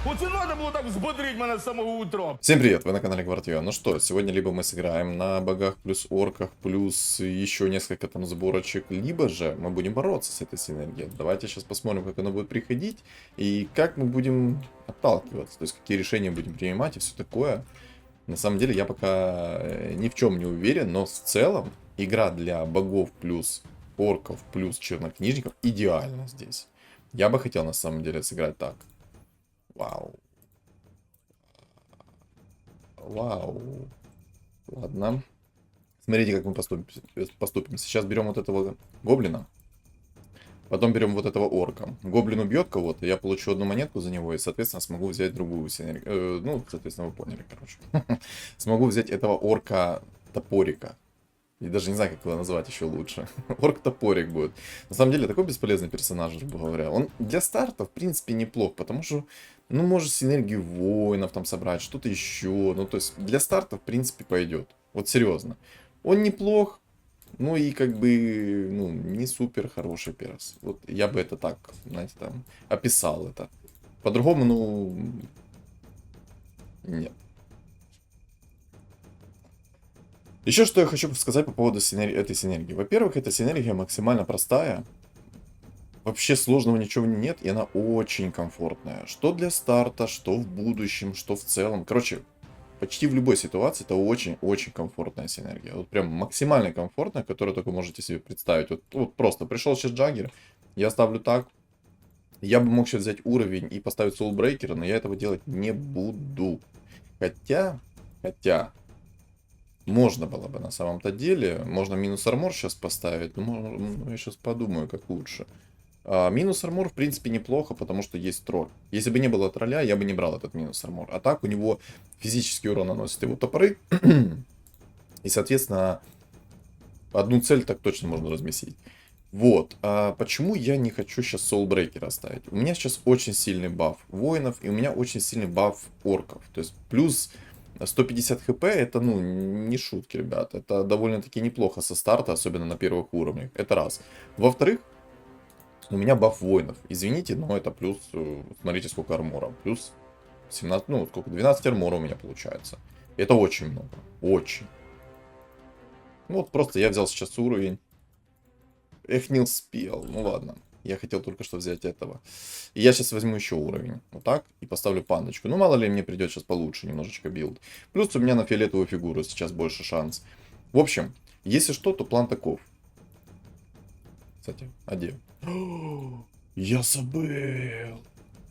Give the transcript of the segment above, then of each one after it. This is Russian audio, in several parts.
Оце надо було так взбодрить мене з самого утра. Всем привет, вы на канале Гвардио. Ну что, сегодня либо мы сыграем на богах плюс орках плюс еще несколько там сборочек, либо же мы будем бороться с этой синергией. Давайте сейчас посмотрим, как оно будет приходить и как мы будем отталкиваться, то есть какие решения будем принимать и все такое. На самом деле я пока ни в чем не уверен, но в целом игра для богов плюс орков плюс чернокнижников идеальна здесь. Я бы хотел на самом деле сыграть так. Вау. Вау. Ладно. Смотрите, как мы поступим. Сейчас берем вот этого гоблина. Потом берем вот этого орка. Гоблин убьет кого-то, я получу одну монетку за него и, соответственно, смогу взять другую синергию. Ну, соответственно, вы поняли, короче. Смогу взять этого орка-топорика. И даже не знаю, как его назвать еще лучше. Орк-топорик будет. На самом деле, такой бесполезный персонаж, грубо говоря. Он для старта, в принципе, неплох, потому что, ну, может синергию воинов там собрать, что-то еще. Ну, то есть, для старта, в принципе, пойдет. Вот серьезно. Он неплох, ну и как бы, ну, не супер хороший перс. Вот я бы это так, знаете, там, описал это. По-другому, ну, нет. Еще что я хочу сказать по поводу этой синергии. Во-первых, эта синергия максимально простая. Вообще сложного ничего нет, и она очень комфортная. Что для старта, что в будущем, что в целом. Короче, почти в любой ситуации это очень-очень комфортная синергия. Вот прям максимально комфортная, которую только можете себе представить. Вот просто пришел сейчас Джаггер, я ставлю так. Я бы мог сейчас взять уровень и поставить Soulbreaker, но я этого делать не буду. Хотя... Можно было бы на самом-то деле. Можно минус армор сейчас поставить. Но я сейчас подумаю, как лучше. Минус армор, в принципе, неплохо, потому что есть тролль. Если бы не было тролля, я бы не брал этот минус армор. А так у него физический урон наносит его топоры. И, соответственно, одну цель так точно можно разместить. Вот. Почему я не хочу сейчас Soulbreaker ставить? У меня сейчас очень сильный баф воинов, и у меня очень сильный баф орков. То есть плюс 150 хп это, ну, не шутки, ребят. Это довольно-таки неплохо со старта, особенно на первых уровнях. Это раз. Во-вторых, у меня баф воинов. Извините, но это плюс, смотрите, сколько армора. Плюс 17, ну, сколько, 12 армора у меня получается. Это очень много. Очень. Ну, вот просто я взял сейчас уровень. Эх, не успел. Ну, ладно. Я хотел только что взять этого. И я сейчас возьму еще уровень. Вот так. И поставлю пандочку. Ну, мало ли мне придет сейчас получше немножечко билд. Плюс у меня на фиолетовую фигуру сейчас больше шанс. В общем, если что, то план таков. Кстати, где? Я забыл.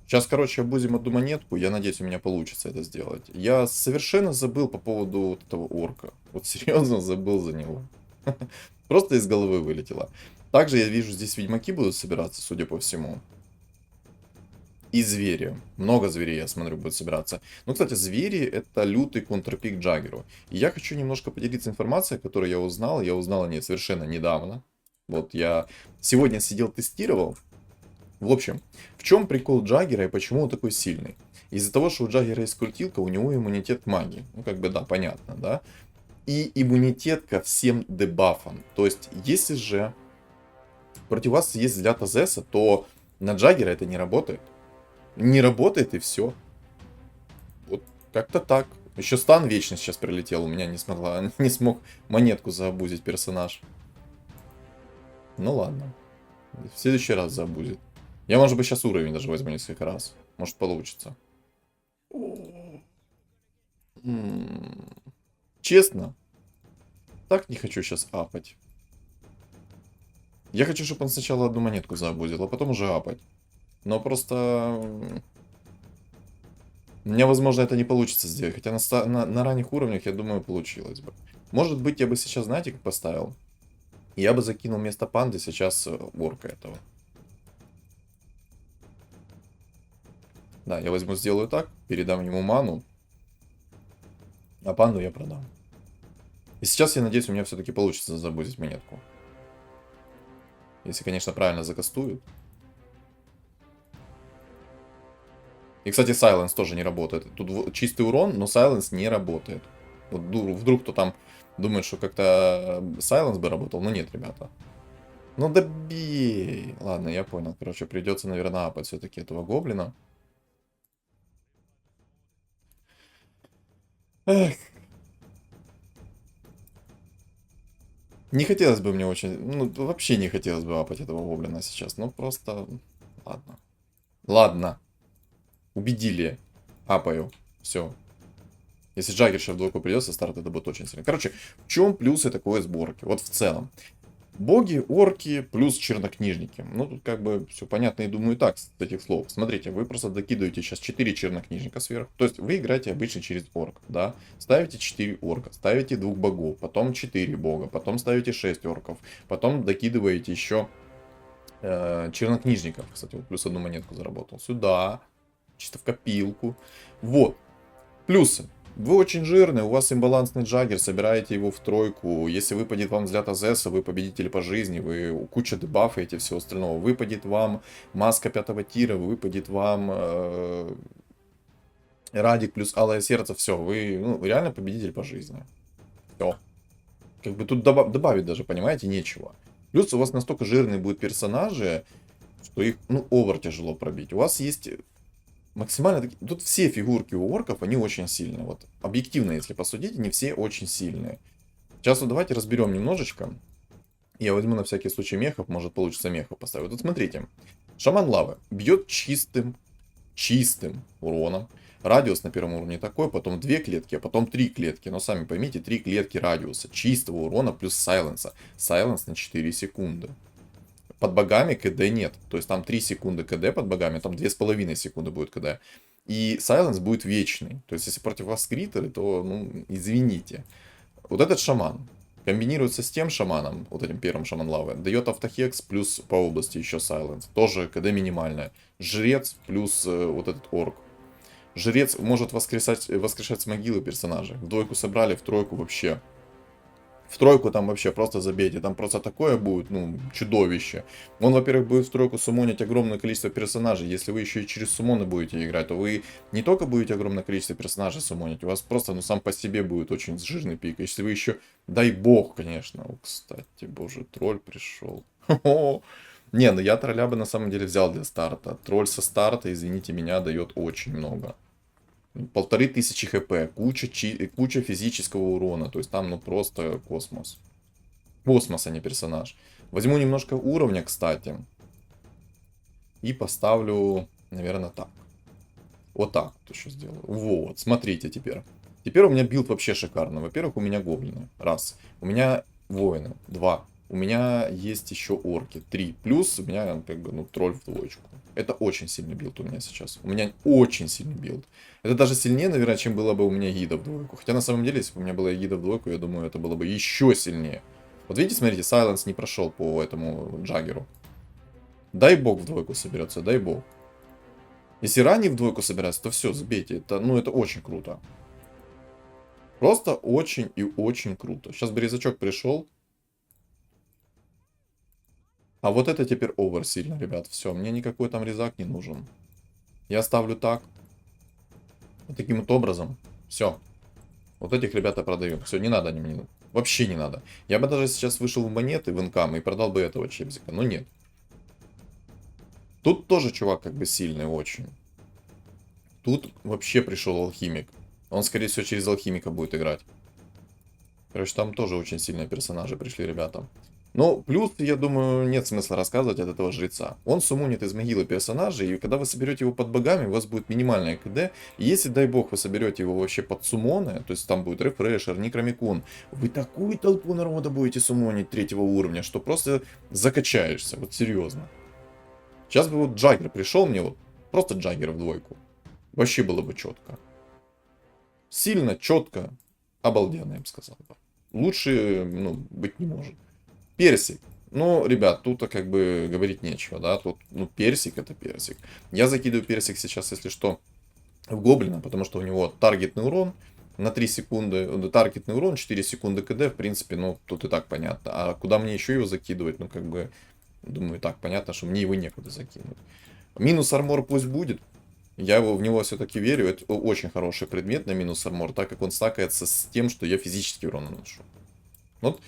Сейчас, короче, обузим одну монетку. Я надеюсь, у меня получится это сделать. Я совершенно забыл по поводу вот этого орка. Вот серьезно забыл за него. Просто из головы вылетело. Также я вижу, здесь ведьмаки будут собираться, судя по всему. И звери. Много зверей, я смотрю, будет собираться. Ну, кстати, звери — это лютый контрпик Джаггеру. И я хочу немножко поделиться информацией, которую я узнал. Я узнал о ней совершенно недавно. Вот я сегодня сидел, тестировал. В общем, в чем прикол Джаггера и почему он такой сильный? Из-за того, что у Джаггера есть культилка, у него иммунитет к магии. Ну, как бы, да, понятно, да? И иммунитет ко всем дебафам. То есть, если же против вас есть взгляд Азеса, то на Джаггера это не работает. Не работает и все. Вот как-то так. Еще стан вечно сейчас прилетел, у меня не смог монетку заабузить персонаж. Ну ладно. В следующий раз заабузит. Я, может быть, сейчас уровень даже возьму несколько раз. Может, получится. Честно, так не хочу сейчас апать. Я хочу, чтобы он сначала одну монетку заабузил, а потом уже апать. Но просто... У меня, возможно, это не получится сделать. Хотя на ранних уровнях, я думаю, получилось бы. Может быть, я бы сейчас, знаете, как поставил? Я бы закинул вместо панды сейчас орка этого. Да, я возьму, сделаю так, передам ему ману, а панду я продам. И сейчас, я надеюсь, у меня все-таки получится забузить монетку. Если, конечно, правильно закастуют. И, кстати, Silence тоже не работает. Тут чистый урон, но Silence не работает. Вот вдруг кто там думает, что как-то Silence бы работал, но нет, ребята. Ну добей. Ладно, я понял. Короче, придется, наверное, апать все-таки этого гоблина. Эх. Не хотелось бы мне очень... Ну, вообще не хотелось бы апать этого гоблина сейчас. Ну, просто... Ладно. Ладно. Убедили. Апаю. Все. Если Джаггер сейчас в двойку придется, старт это будет очень сильно. Короче, в чем плюсы такой сборки? Вот в целом. Боги, орки плюс чернокнижники. Ну, тут как бы все понятно и думаю так, с этих слов. Смотрите, вы просто докидываете сейчас 4 чернокнижника сверху. То есть вы играете обычно через орк, да? Ставите 4 орка, ставите 2 богов, потом 4 бога, потом ставите 6 орков, потом докидываете еще чернокнижников. Кстати, вот плюс одну монетку заработал. Сюда, чисто в копилку. Вот. Плюсы. Вы очень жирный, у вас имбалансный Джаггер, собираете его в тройку. Если выпадет вам взгляд Азеса, вы победитель по жизни, вы куча дебафаете, всего остального. Выпадет вам маска 5-го тира, выпадет вам Радик плюс Алое Сердце, все, вы реально победитель по жизни. Все. Как бы тут добавить даже, понимаете, нечего. Плюс у вас настолько жирные будут персонажи, что их, овер тяжело пробить. У вас есть... Максимально... Тут все фигурки у орков, они очень сильные. Вот объективно, если посудить, они все очень сильные. Сейчас вот давайте разберем немножечко. Я возьму на всякий случай мехов, может получится мехов поставить. Вот смотрите. Шаман лавы бьет чистым уроном. Радиус на первом уровне такой, потом 2 клетки, а потом 3 клетки. Но сами поймите, 3 клетки радиуса чистого урона плюс сайленса. Сайленс на 4 секунды. Под богами КД нет. То есть там 3 секунды КД под богами, там 2,5 секунды будет КД. И сайленс будет вечный. То есть если против вас скритеры, то, извините. Вот этот шаман комбинируется с тем шаманом, вот этим первым шаман лавы, дает автохекс плюс по области еще сайленс. Тоже КД минимальная. Жрец плюс вот этот орк. Жрец может воскрешать с могилы персонажей. В двойку собрали, в тройку вообще. В тройку там вообще просто забейте. Там просто такое будет, чудовище. Он, во-первых, будет в тройку суммонить огромное количество персонажей. Если вы еще и через суммоны будете играть, то вы не только будете огромное количество персонажей суммонить, у вас просто, сам по себе будет очень жирный пик. Если вы еще, дай бог, конечно. О, кстати, боже, тролль пришел. Не, я тролля бы на самом деле взял для старта. Тролль со старта, извините меня, дает очень много. 1500 хп, куча физического урона, то есть там просто космос. Космос, а не персонаж. Возьму немножко уровня, кстати. И поставлю, наверное, так. Вот так вот еще сделаю. Вот, смотрите теперь. Теперь у меня билд вообще шикарный. Во-первых, у меня гоблины. Раз. У меня воины. 2. У меня есть еще орки. 3. Плюс у меня, тролль в двоечку. Это очень сильный билд у меня сейчас. У меня очень сильный билд. Это даже сильнее, наверное, чем было бы у меня гида в двойку. Хотя на самом деле, если бы у меня была гида в двойку, я думаю, это было бы еще сильнее. Вот видите, смотрите, Сайленс не прошел по этому Джаггеру. Дай бог в двойку соберется, дай бог. Если ранее в двойку собирается, то все, забейте. Это очень круто. Просто очень и очень круто. Сейчас бы резачок пришел. А вот это теперь овер сильно, ребят. Все, мне никакой там резак не нужен. Я ставлю так. Вот таким вот образом. Все. Вот этих ребята продаю. Все, не надо мне. Вообще не надо. Я бы даже сейчас вышел в монеты, в инкам и продал бы этого чепзика. Но нет. Тут тоже чувак как бы сильный очень. Тут вообще пришел алхимик. Он, скорее всего, через алхимика будет играть. Короче, там тоже очень сильные персонажи пришли, ребята. Но плюс, я думаю, нет смысла рассказывать от этого жреца. Он суммонит из могилы персонажей, и когда вы соберете его под богами, у вас будет минимальная КД. И если, дай бог, вы соберете его вообще под суммоны, то есть там будет рефрешер, некромикон, вы такую толпу народа будете суммонить 3-го уровня, что просто закачаешься, вот серьезно. Сейчас бы вот Джаггер пришел мне, вот просто Джаггер в двойку. Вообще было бы четко. Сильно, четко, обалденно, я бы сказал. Лучше, быть не может. Персик. Ну, ребят, тут как бы говорить нечего, да. Тут, персик это персик. Я закидываю персик сейчас, если что, в гоблина, потому что у него таргетный урон на 3 секунды. Таргетный урон, 4 секунды КД, в принципе, тут и так понятно. А куда мне еще его закидывать, думаю, и так понятно, что мне его некуда закинуть. Минус армор пусть будет. Я в него все-таки верю. Это очень хороший предмет на минус армор, так как он стакается с тем, что я физический урон наношу. Вот.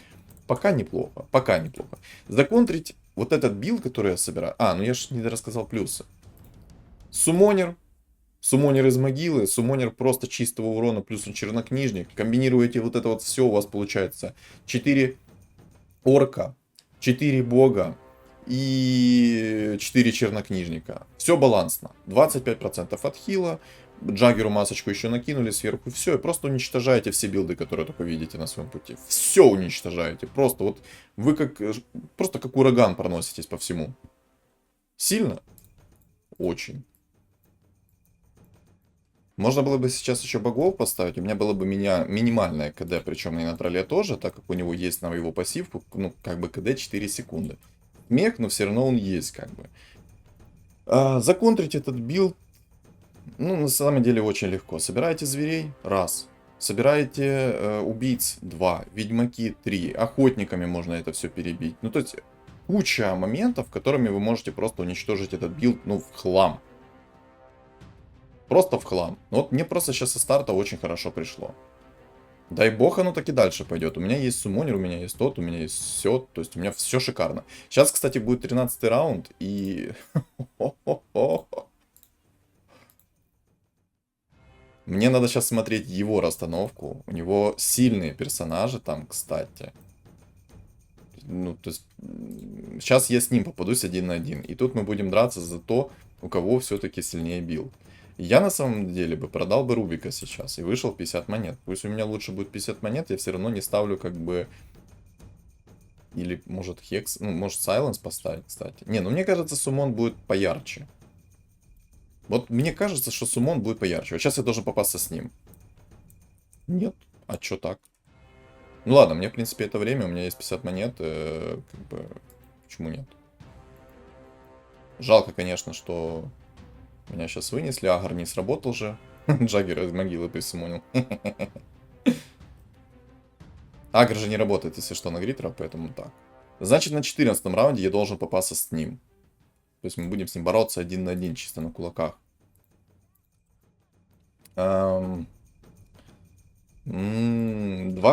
Пока неплохо, пока неплохо. Законтрить вот этот билд, который я собираю. Я же не рассказал плюсы. Суммонер Суммонер из могилы, суммонер просто чистого урона, плюс чернокнижник. Комбинируете вот это вот все, у вас получается 4 орка, 4 бога и 4 чернокнижника. Все балансно. 25% от хила. Джаггеру масочку еще накинули сверху. Все, и просто уничтожаете все билды, которые только видите на своем пути. Все уничтожаете. Просто вот вы просто как ураган проноситесь по всему. Сильно? Очень. Можно было бы сейчас еще богов поставить, у меня было бы минимальное КД, причем и на тролле тоже, так как у него есть на его пассивку, ну, как бы КД 4 секунды. Мех, но все равно он есть, как бы. Законтрить этот билд, ну, на самом деле очень легко. Собираете зверей, раз. Собираете убийц, 2. Ведьмаки, 3. Охотниками можно это все перебить. Ну, то есть, куча моментов, которыми вы можете просто уничтожить этот билд, ну, в хлам. Просто в хлам. Ну вот мне просто сейчас со старта очень хорошо пришло. Дай бог оно так и дальше пойдет. У меня есть суммонер, у меня есть тот, у меня есть все. То есть у меня все шикарно. Сейчас, кстати, будет 13-й раунд. И... Мне надо сейчас смотреть его расстановку. У него сильные персонажи там, кстати. Ну, то есть... Сейчас я с ним попадусь 1 на 1. И тут мы будем драться за то, у кого все-таки сильнее билд. Я на самом деле бы продал бы Рубика сейчас и вышел 50 монет. Пусть у меня лучше будет 50 монет, я все равно не ставлю как бы... Или может Хекс, ну может Сайленс поставить, кстати. Не, ну мне кажется, Суммон будет поярче. Вот мне кажется, что Суммон будет поярче. Вот сейчас я должен попасться с ним. Нет, а чё так? Ну ладно, мне в принципе это время, у меня есть 50 монет, как бы... Почему нет? Жалко, конечно, что... Меня сейчас вынесли, Агар не сработал же. Джаггер из могилы присумонил. Агр же не работает, если что, на Гриттера, поэтому так. Значит, на 14-м раунде я должен попасться с ним. То есть мы будем с ним бороться 1 на 1, чисто на кулаках. Два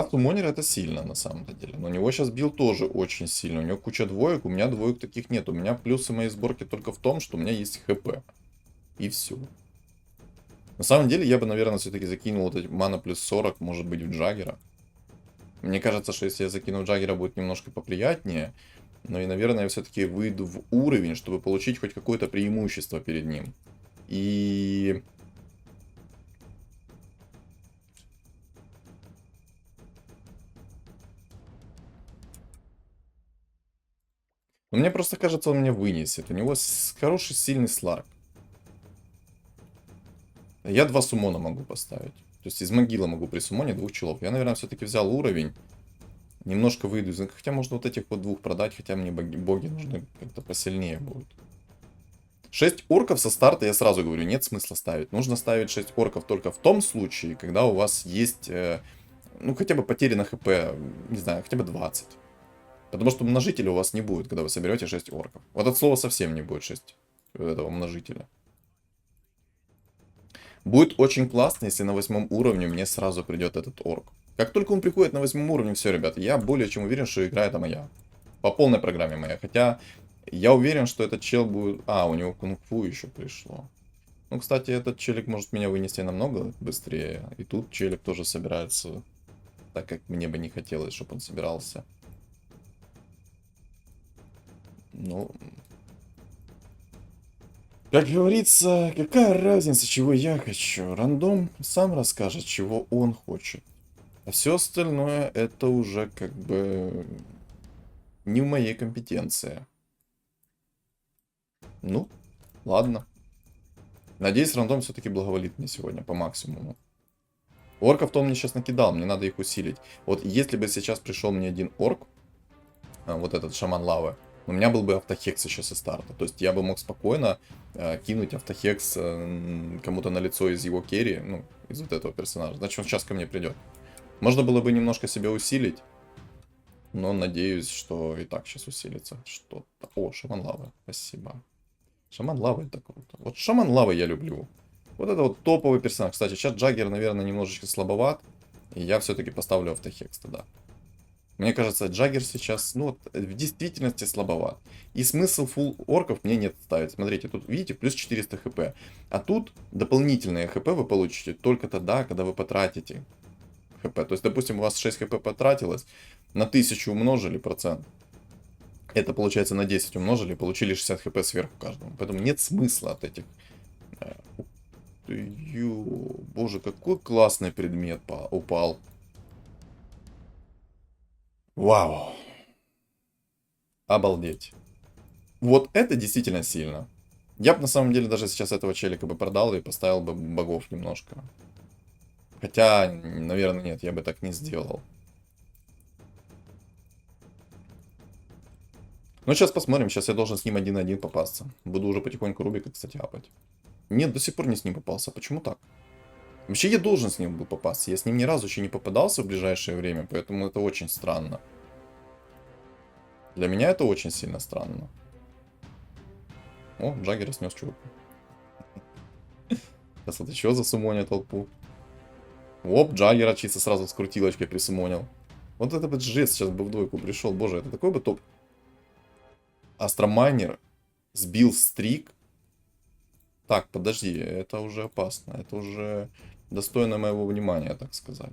суммонера это сильно, на самом деле. Но у него сейчас билд тоже очень сильно. У него куча двоек, у меня двоек таких нет. У меня плюсы моей сборки только в том, что у меня есть ХП. И все. На самом деле, я бы, наверное, все-таки закинул вот эти мана плюс 40, может быть, в Джаггера. Мне кажется, что если я закину в Джаггера, будет немножко поприятнее. Но и, наверное, я все-таки выйду в уровень, чтобы получить хоть какое-то преимущество перед ним. И... Но мне просто кажется, он меня вынесет. У него хороший, сильный сларк. Я 2 суммона могу поставить. То есть из могилы могу при суммоне 2 челов. Я, наверное, все-таки взял уровень. Немножко выйду из... Хотя можно вот этих вот 2 продать, хотя мне боги нужны как-то посильнее будут. 6 орков со старта, я сразу говорю, нет смысла ставить. Нужно ставить 6 орков только в том случае, когда у вас есть, ну, хотя бы потери на хп, не знаю, хотя бы 20. Потому что множителя у вас не будет, когда вы соберете 6 орков. Вот от слова совсем не будет 6 этого множителя. Будет очень классно, если на 8 уровне мне сразу придет этот орк. Как только он приходит на 8 уровне, все, ребята, я более чем уверен, что игра это моя. По полной программе моя. Хотя я уверен, что этот чел будет... А, у него кунг-фу еще пришло. Ну, кстати, этот челик может меня вынести намного быстрее. И тут челик тоже собирается, так как мне бы не хотелось, чтобы он собирался. Ну... Как говорится, какая разница, чего я хочу? Рандом сам расскажет, чего он хочет. А все остальное это уже как бы не в моей компетенции. Ну, ладно. Надеюсь, рандом все-таки благоволит мне сегодня по максимуму. Орков-то он мне сейчас накидал, мне надо их усилить. Вот если бы сейчас пришел мне один орк, вот этот шаман лавы, у меня был бы автохекс еще со старта. То есть я бы мог спокойно кинуть автохекс кому-то на лицо из его керри, ну, из вот этого персонажа. Значит, он сейчас ко мне придет. Можно было бы немножко себя усилить, но надеюсь, что и так сейчас усилится что-то. О, шаман лавы, спасибо. Шаман лавы это круто. Вот шаман лавы я люблю. Вот это вот топовый персонаж. Кстати, сейчас Джаггер, наверное, немножечко слабоват. И я все-таки поставлю автохекс тогда. Мне кажется, Джаггер сейчас, ну, вот, в действительности слабоват. И смысл фулл орков мне нет ставить. Смотрите, тут, видите, плюс 400 хп. А тут дополнительные хп вы получите только тогда, когда вы потратите хп. То есть, допустим, у вас 6 хп потратилось, на 1000 умножили процент. Это, получается, на 10 умножили, получили 60 хп сверху каждому. Поэтому нет смысла от этих. Боже, какой классный предмет упал. Вау. Обалдеть. Вот это действительно сильно. Я бы на самом деле даже сейчас этого челика бы продал и поставил бы богов немножко. Хотя, наверное, нет, я бы так не сделал. Ну, сейчас посмотрим. Сейчас я должен с ним 1-1 попасться. Буду уже потихоньку Рубика, кстати, апать. Нет, до сих пор не с ним попался. Почему так? Вообще, я должен с ним был попасться. Я с ним ни разу еще не попадался в ближайшее время, поэтому это очень странно. Для меня это очень сильно странно. О, Джаггер снес чувака. Сейчас вот еще засумонит толпу. Оп, Джаггера чисто сразу с крутилочкой присумонил. Вот это бы жест сейчас бы в двойку пришел. Боже, это такой бы топ. Астромайнер сбил стрик. Так, подожди, это уже опасно. Это уже достойно моего внимания, так сказать.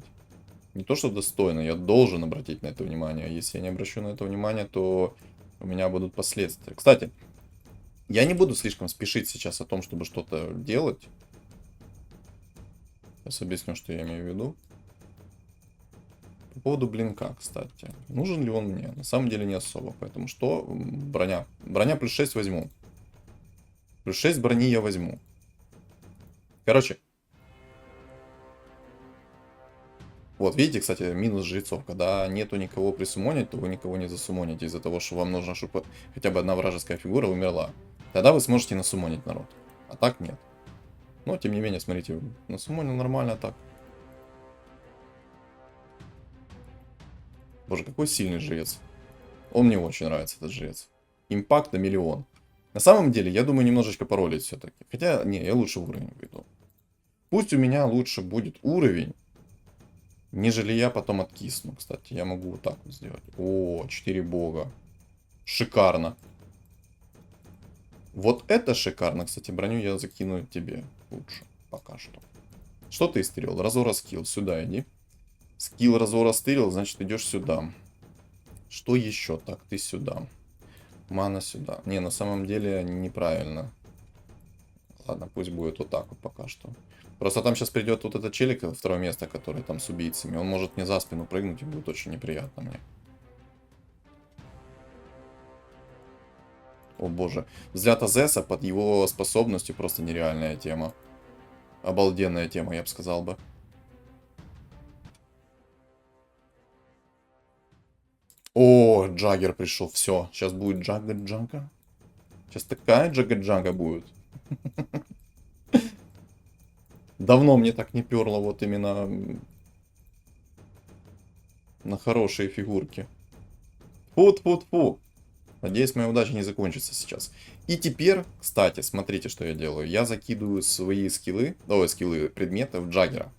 Не то, что достойно, я должен обратить на это внимание. Если я не обращу на это внимание, то у меня будут последствия. Кстати, я не буду слишком спешить сейчас о том, чтобы что-то делать. Сейчас объясню, что я имею в виду. По поводу блинка, кстати. Нужен ли он мне? На самом деле не особо. Поэтому что? Броня. Броня плюс 6 возьму. Плюс 6 брони я возьму. Короче. Вот, видите, кстати, минус жрецов. Когда нету никого присумонить, то вы никого не засумоните. Из-за того, что вам нужно, чтобы хотя бы одна вражеская фигура умерла. Тогда вы сможете насумонить народ. А так нет. Но, тем не менее, смотрите, насумонил нормально так. Боже, какой сильный жрец. Он мне очень нравится, этот жрец. Импакт на миллион. На самом деле, я думаю, немножечко поролить все-таки. Хотя, не, я лучше уровень выйду. Пусть у меня лучше будет уровень, нежели я потом откисну. Кстати, я могу вот так вот сделать. О, 4 бога. Шикарно. Вот это шикарно. Кстати, броню я закину тебе лучше. Пока что. Что ты истырил? Разора скилл. Сюда иди. Скилл разора стырил, значит идешь сюда. Что еще? Так, ты сюда. Мана сюда. Не, на самом деле неправильно. Ладно, пусть будет вот так вот пока что. Просто там сейчас придет вот этот челик, второе место, который там с убийцами. Он может мне за спину прыгнуть и будет очень неприятно мне. О боже. Взгляд Азеса под его способностью просто нереальная тема. Обалденная тема, я бы сказал бы. О, Джаггер пришел. Все, сейчас будет Джага-Джага. Сейчас такая Джага-Джага будет. Давно мне так не перло вот именно на хорошие фигурки. Фу-фу-фу. Надеюсь, моя удача не закончится сейчас. И теперь, кстати, смотрите, что я делаю. Я закидываю свои скиллы, скиллы предметов Джаггера.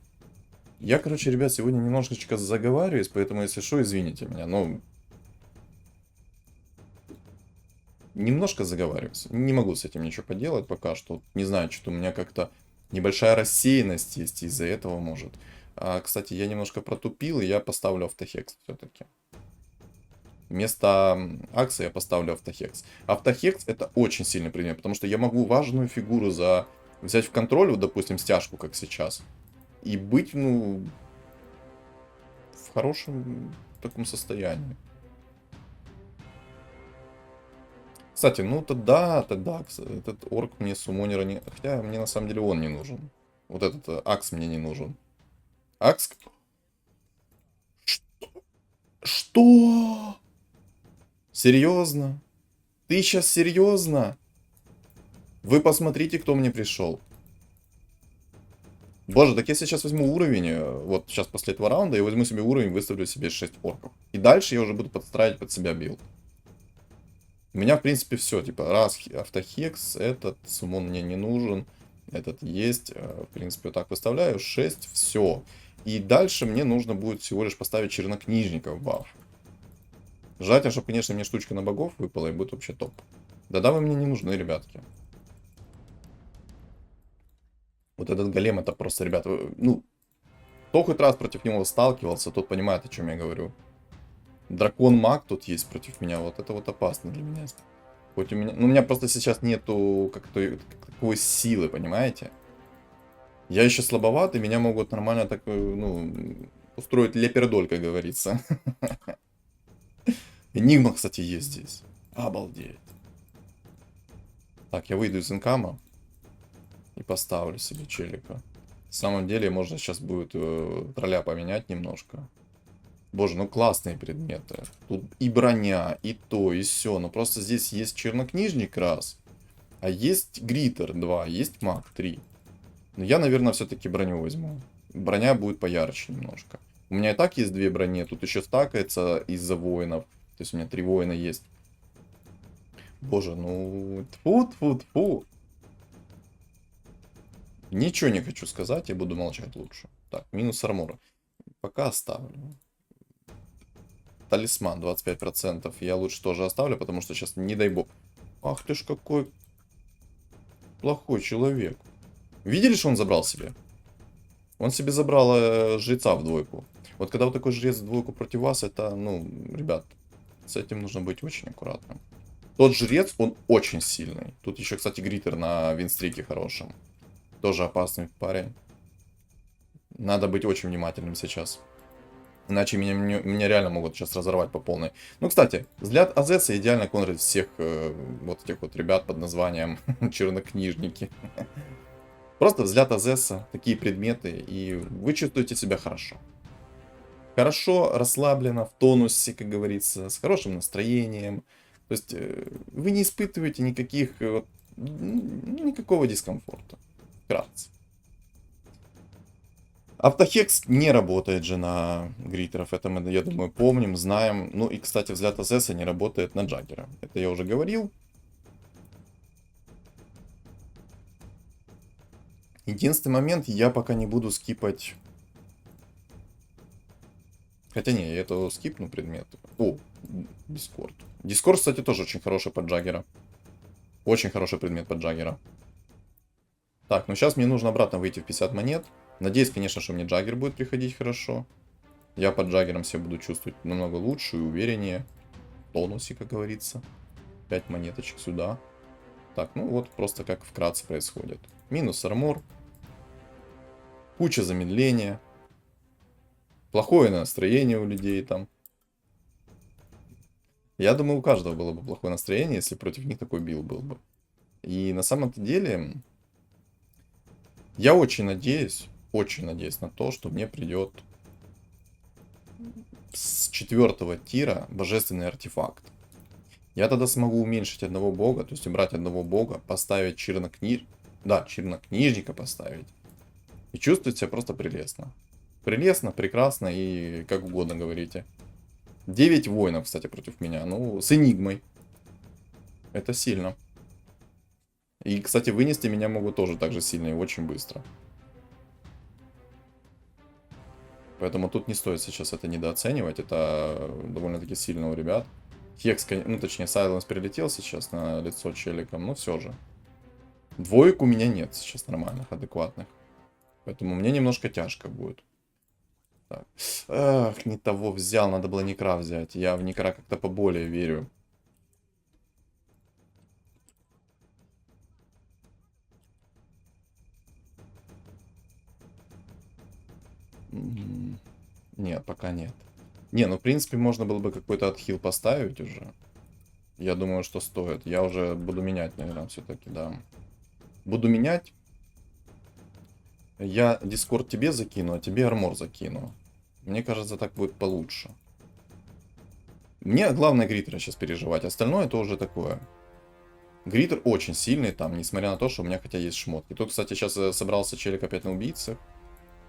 Я, короче, ребят, сегодня немножечко заговариваюсь, поэтому, если что, извините меня. Но немножко заговариваюсь. Не могу с этим ничего поделать пока что. Не знаю, что у меня как-то небольшая рассеянность есть из-за этого, может. Кстати, я немножко протупил, и я поставлю автохекс все-таки. Вместо Акса я поставлю автохекс. Автохекс это очень сильный предмет, потому что я могу важную фигуру взять в контроль, вот, допустим, стяжку, как сейчас, и быть, ну, в хорошем таком состоянии. Кстати, ну тогда этот орк мне суммонера не... Хотя мне на самом деле он не нужен. Вот этот Акс мне не нужен. Акс... Что? Серьезно? Ты сейчас серьезно? Вы посмотрите, кто мне пришел. Боже, так я сейчас возьму уровень, вот сейчас после этого раунда я возьму себе уровень, выставлю себе 6 орков. И дальше я уже буду подстраивать под себя билд. У меня, в принципе, все. Типа, раз автохекс, этот суммон мне не нужен, этот есть. В принципе, вот так выставляю, 6, все. И дальше мне нужно будет всего лишь поставить чернокнижника в баф. Желательно, чтобы, конечно, мне штучка на богов выпала, и будет вообще топ. Да-да, вы мне не нужны, ребятки. Вот этот голем, это просто, ребята, ну, кто хоть раз против него сталкивался, тот понимает, о чем я говорю. Дракон-маг тут есть против меня, вот это вот опасно для меня. Хоть у меня, ну, у меня просто сейчас нету такой силы, понимаете? Я еще слабоват, и меня могут нормально так, ну, устроить лепердоль, как говорится. Энигма, кстати, есть здесь. Обалдеть. Так, я выйду из инкама и поставлю себе челика. На самом деле, можно сейчас будет тролля поменять немножко. Боже, ну классные предметы. Тут и броня, и то, и все. Но просто здесь есть чернокнижник раз. А есть гритер 2, есть маг 3. Но я, наверное, все-таки броню возьму. Броня будет поярче немножко. У меня и так есть 2 брони. Тут еще стакается из-за воинов. То есть у меня 3 воина есть. Боже, ну... Тьфу-тьфу-тьфу. Ничего не хочу сказать, я буду молчать лучше. Так, минус армора. Пока оставлю. Талисман 25%. Я лучше тоже оставлю, потому что сейчас, не дай бог. Ах ты ж какой плохой человек. Видели, что он забрал себе? Он себе забрал жреца в двойку. Вот когда вот такой жрец в двойку против вас, это, ну, ребят, с этим нужно быть очень аккуратным. Тот жрец, он очень сильный. Тут еще, кстати, гритер на винстрике хорошем. Тоже опасный парень. Надо быть очень внимательным сейчас. Иначе меня реально могут сейчас разорвать по полной. Ну, кстати, взгляд Азеса идеально контрит всех вот этих вот ребят под названием чернокнижники. Просто взгляд Азеса, такие предметы, и вы чувствуете себя хорошо. Хорошо, расслабленно, в тонусе, как говорится, с хорошим настроением. То есть вы не испытываете никакого дискомфорта. Вкратце. Автохекс не работает же на гритеров, это мы, я думаю, помним, знаем. Ну и, кстати, взгляд АЗС не работает на Джаггера. Это я уже говорил. Единственный момент, я пока не буду скипать... Хотя не, я это скипну предмет. О, Дискорд. Дискорд, кстати, тоже очень хороший под Джаггера. Очень хороший предмет под Джаггера. Так, ну сейчас мне нужно обратно выйти в 50 монет. Надеюсь, конечно, что мне Джаггер будет приходить хорошо. Я под Джаггером себя буду чувствовать намного лучше и увереннее. В тонусе, как говорится. 5 монеточек сюда. Так, ну вот просто как вкратце происходит. Минус армор. Куча замедления. Плохое настроение у людей там. Я думаю, у каждого было бы плохое настроение, если против них такой билд был бы. И на самом-то деле, я очень надеюсь на то, что мне придет с 4 тира божественный артефакт. Я тогда смогу уменьшить одного бога, то есть убрать одного бога, поставить чернокнижника поставить. И чувствовать себя просто прелестно. Прелестно, прекрасно и как угодно говорите. 9 воинов, кстати, против меня. Ну, с энигмой. Это сильно. И, кстати, вынести меня могут тоже так же сильно и очень быстро. Поэтому тут не стоит сейчас это недооценивать. Это довольно-таки сильно у ребят. Хекс, ну точнее, Сайленс перелетел сейчас на лицо челиком, но все же. Двоек у меня нет сейчас нормальных, адекватных. Поэтому мне немножко тяжко будет. Так. Ах, не того взял, надо было Некра взять. Я в Некра как-то поболее верю. Нет, пока нет. Не, ну в принципе можно было бы какой-то отхил поставить уже. Я думаю, что стоит. Я уже буду менять, наверное, все-таки, да. Буду менять. Я Дискорд тебе закину, а тебе армор закину. Мне кажется, так будет получше. Мне главное гритера сейчас переживать. Остальное это уже такое. Гритер очень сильный там, несмотря на то, что у меня хотя есть шмотки. Тут, кстати, сейчас собрался челик опять на убийцах.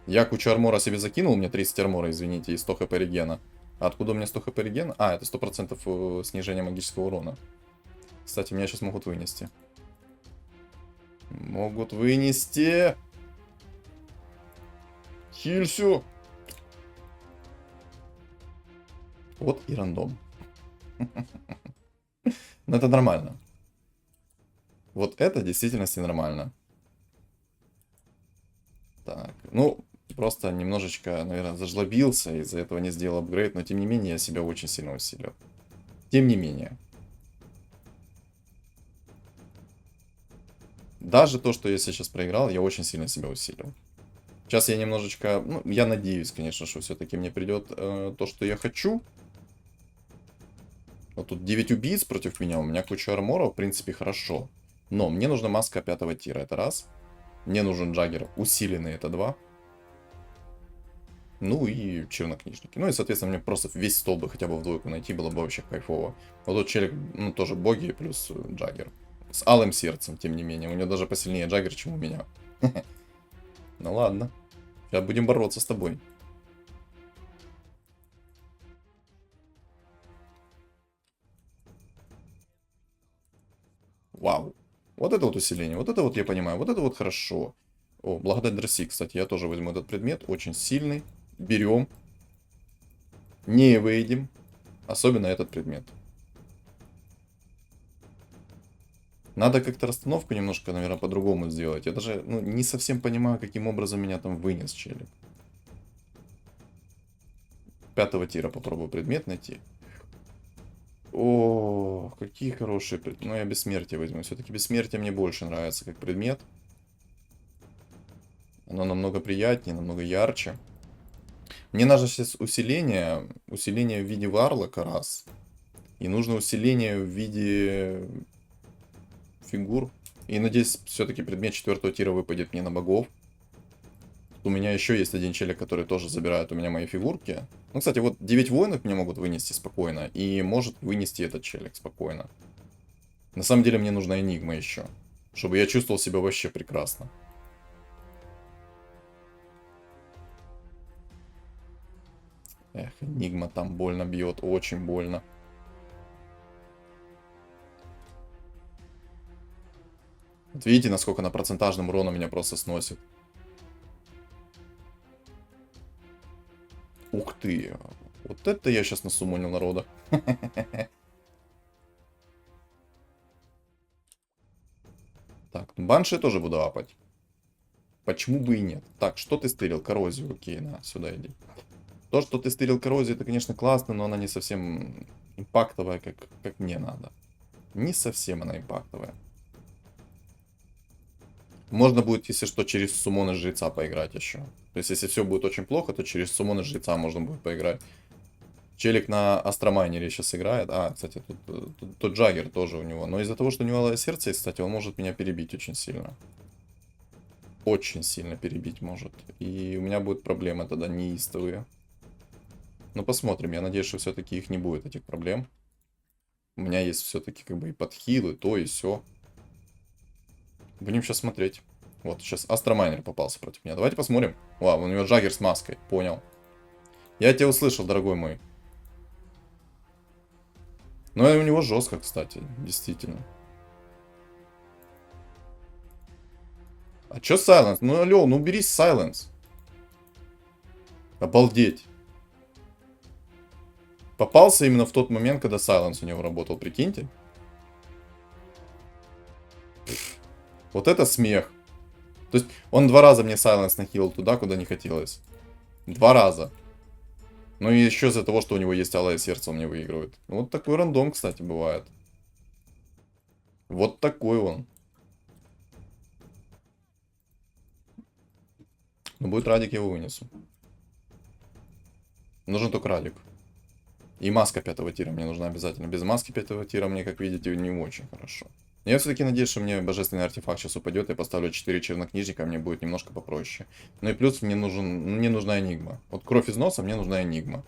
Я кучу армора себе закинул, у меня 30 армора, извините, и 100 хп регена. А откуда у меня 100 хп регена? А, это 100% снижения магического урона. Кстати, меня сейчас могут вынести. Могут вынести. Хилься. Вот и рандом. Но это нормально. Вот это в действительности нормально. Так, ну, просто немножечко, наверное, зажлобился, из-за этого не сделал апгрейд, но тем не менее я себя очень сильно усилил. Тем не менее. Даже то, что я сейчас проиграл, я очень сильно себя усилил. Сейчас я немножечко, ну, я надеюсь, конечно, что все-таки мне придет то, что я хочу. Вот тут 9 убийц против меня, у меня куча армора, в принципе, хорошо. Но мне нужна маска 5 тира, это раз. Мне нужен Джаггер усиленный, это два. Ну и чернокнижники. Ну и, соответственно, мне просто весь стол бы хотя бы в двойку найти, было бы вообще кайфово. Вот тут челик, ну, тоже боги плюс Джаггер. С алым сердцем, тем не менее. У него даже посильнее Джаггер, чем у меня. Ну ладно. Сейчас будем бороться с тобой. Вау. Вот это вот усиление. Вот это вот я понимаю. Вот это вот хорошо. О, благодать Дроси, кстати. Я тоже возьму этот предмет. Очень сильный. Берем. Не выйдем. Особенно этот предмет. Надо как-то расстановку немножко, наверное, по-другому сделать. Я даже ну, не совсем понимаю, каким образом меня там вынес челик. 5 тира попробую предмет найти. О, какие хорошие предметы. Ну, я бессмертие возьму. Все-таки бессмертие мне больше нравится как предмет. Оно намного приятнее, намного ярче. Мне нужно сейчас усиление. Усиление в виде варлока раз. И нужно усиление в виде фигур. И надеюсь, все-таки предмет 4 тира выпадет мне на богов. У меня еще есть один челик, который тоже забирает у меня мои фигурки. Ну, кстати, вот 9 воинов мне могут вынести спокойно. И может вынести этот челик спокойно. На самом деле мне нужна энигма еще. Чтобы я чувствовал себя вообще прекрасно. Эх, энигма там больно бьет. Очень больно. Вот видите, насколько на процентажном урона меня просто сносит. Ух ты. Вот это я сейчас насумонил народа. Так, ну банши тоже буду апать. Почему бы и нет? Так, что ты стырил? Коррозию. Окей, на, сюда иди. То, что ты стырил коррозию, это, конечно, классно, но она не совсем импактовая, как мне надо. Не совсем она импактовая. Можно будет, если что, через суммона жреца поиграть еще. То есть, если все будет очень плохо, то через суммона жреца можно будет поиграть. Челик на Астромайнере сейчас играет. А, кстати, тут Джаггер тоже у него. Но из-за того, что у него алое сердце есть, кстати, он может меня перебить очень сильно. Очень сильно перебить может. И у меня будут проблемы тогда неистовые. Но посмотрим. Я надеюсь, что все-таки их не будет, этих проблем. У меня есть все-таки как бы и подхилы, то и все. Будем сейчас смотреть. Вот, сейчас Астромайнер попался против меня. Давайте посмотрим. Вау, у него Джаггер с маской. Понял. Я тебя услышал, дорогой мой. Но и у него жестко, кстати, действительно. А чё Silence? Ну, алло, ну убери Silence. Обалдеть. Попался именно в тот момент, когда Silence у него работал, прикиньте. Вот это смех. То есть он 2 раза мне Silence нахилил туда, куда не хотелось. 2 раза. Ну и еще из-за того, что у него есть алое сердце, он мне выигрывает. Вот такой рандом, кстати, бывает. Вот такой он. Но будет Радик, я его вынесу. Нужен только Радик. И маска 5 тира мне нужна обязательно. Без маски 5 тира мне, как видите, не очень хорошо. Я все-таки надеюсь, что мне божественный артефакт сейчас упадет. Я поставлю 4 чернокнижника, мне будет немножко попроще. Ну и плюс мне нужна энигма. Вот кровь из носа, мне нужна энигма.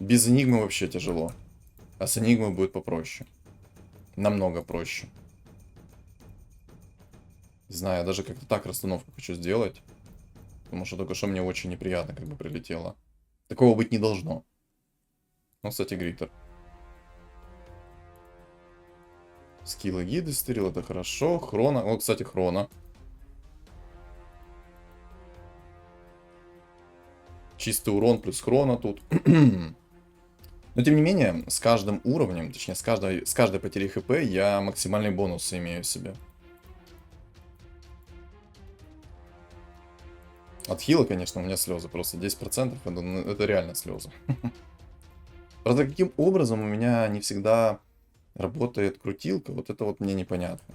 Без энигмы вообще тяжело. А с энигмой будет попроще. Намного проще. Не знаю, я даже как-то так расстановку хочу сделать. Потому что только что мне очень неприятно как бы прилетело. Такого быть не должно. Ну, кстати, Гриттер. Скиллы гиды стырил, это хорошо. Хрона. Вот, кстати, Хрона. Чистый урон плюс Хрона тут. Но тем не менее, с каждым уровнем, точнее, с каждой потерей хп я максимальный бонус имею себе. От хила, конечно, у меня слезы. Просто 10% это реально слезы. Правда, каким образом у меня не всегда работает крутилка, вот это вот мне непонятно.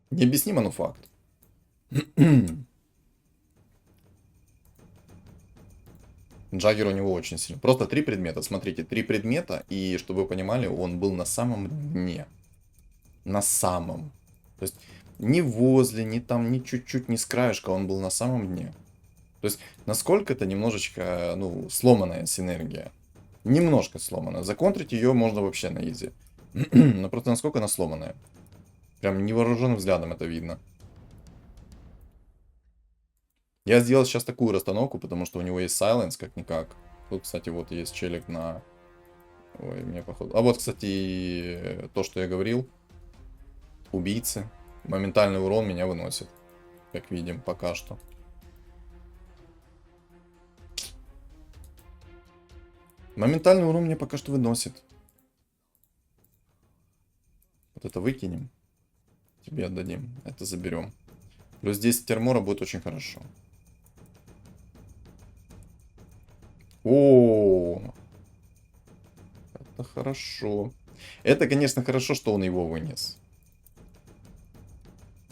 Необъяснимо, но факт. Джаггер у него очень сильный. Просто 3 предмета. Смотрите, 3 предмета, и чтобы вы понимали, он был на самом дне. На самом. То есть ни возле, ни там, ни чуть-чуть, ни с краешка, он был на самом дне. То есть насколько это немножечко, ну, сломанная синергия. Немножко сломанная. Законтрить ее можно вообще на изи. Но просто насколько она сломанная. Прям невооруженным взглядом это видно. Я сделал сейчас такую расстановку, потому что у него есть Silence, как-никак. Тут, кстати, вот есть челик на... Ой, мне походу... А вот, кстати, то, что я говорил. Убийцы. Моментальный урон меня выносит. Как видим, пока что. Моментальный урон мне пока что выносит. Вот это выкинем. Тебе отдадим. Это заберем. Плюс 10 термора будет очень хорошо. О, это хорошо. Это, конечно, хорошо, что он его вынес.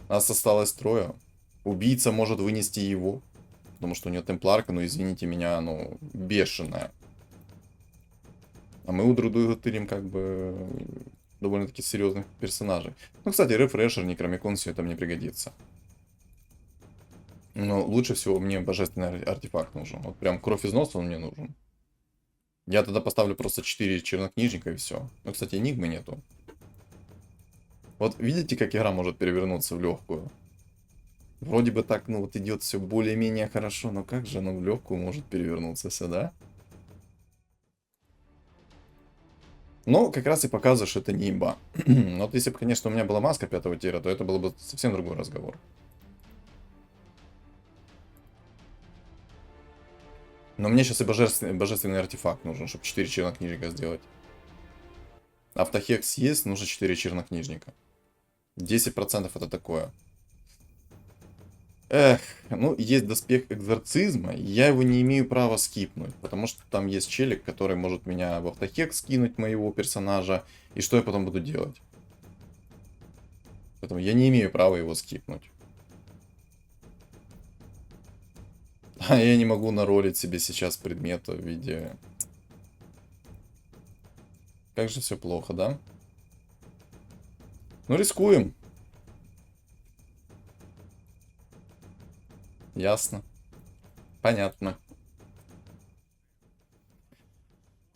Нас осталось 3. Убийца может вынести его. Потому что у него темпларка, ну извините меня, ну, бешеная. А мы у друг друга тырим как бы довольно-таки серьезных персонажей. Ну, кстати, рефрешер, некромикон, все это мне пригодится. Но лучше всего мне божественный артефакт нужен. Вот прям кровь из носа он мне нужен. Я тогда поставлю просто 4 чернокнижника и все. Ну, кстати, энигмы нету. Вот видите, как игра может перевернуться в легкую? Вроде бы так, ну вот идет все более-менее хорошо, но как же оно в легкую может перевернуться сюда? Но как раз и показывает, что это не имба. Вот если бы, конечно, у меня была маска 5-го тира, то это был бы совсем другой разговор. Но мне сейчас и божественный артефакт нужен, чтобы 4 чернокнижника сделать. Автохекс есть, нужно 4 чернокнижника. 10% это такое. Эх, ну, есть доспех экзорцизма, и я его не имею права скипнуть, потому что там есть челик, который может меня в автохекс скинуть, моего персонажа, и что я потом буду делать? Поэтому я не имею права его скипнуть. А я не могу наролить себе сейчас предмет в виде... Как же все плохо, да? Ну, рискуем. Ясно. Понятно.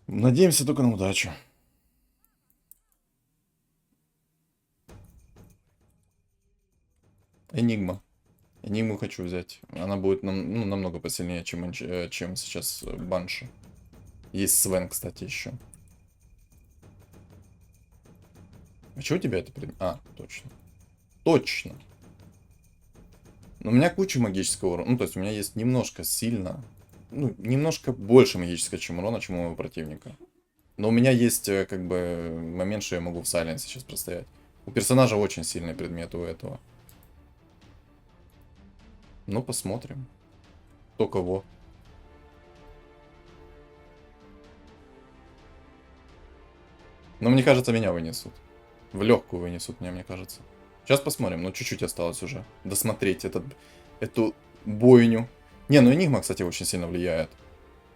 Надеемся только на удачу. Энигма. Энигму хочу взять. Она будет ну, намного посильнее, чем сейчас Банши. Есть Свен, кстати, еще. А что у тебя это предмет? А, точно. Точно. Но у меня куча магического урона. Ну, то есть у меня есть немножко сильно... Ну, немножко больше магического, чем урона, чем у моего противника. Но у меня есть, как бы, момент, что я могу в сайленсе сейчас простоять. У персонажа очень сильный предмет у этого. Ну, посмотрим. Кто кого. Но мне кажется, меня вынесут. В легкую вынесут меня, мне кажется. Сейчас посмотрим. Ну, чуть-чуть осталось уже. Досмотреть эту бойню. Не, ну Энигма, кстати, очень сильно влияет.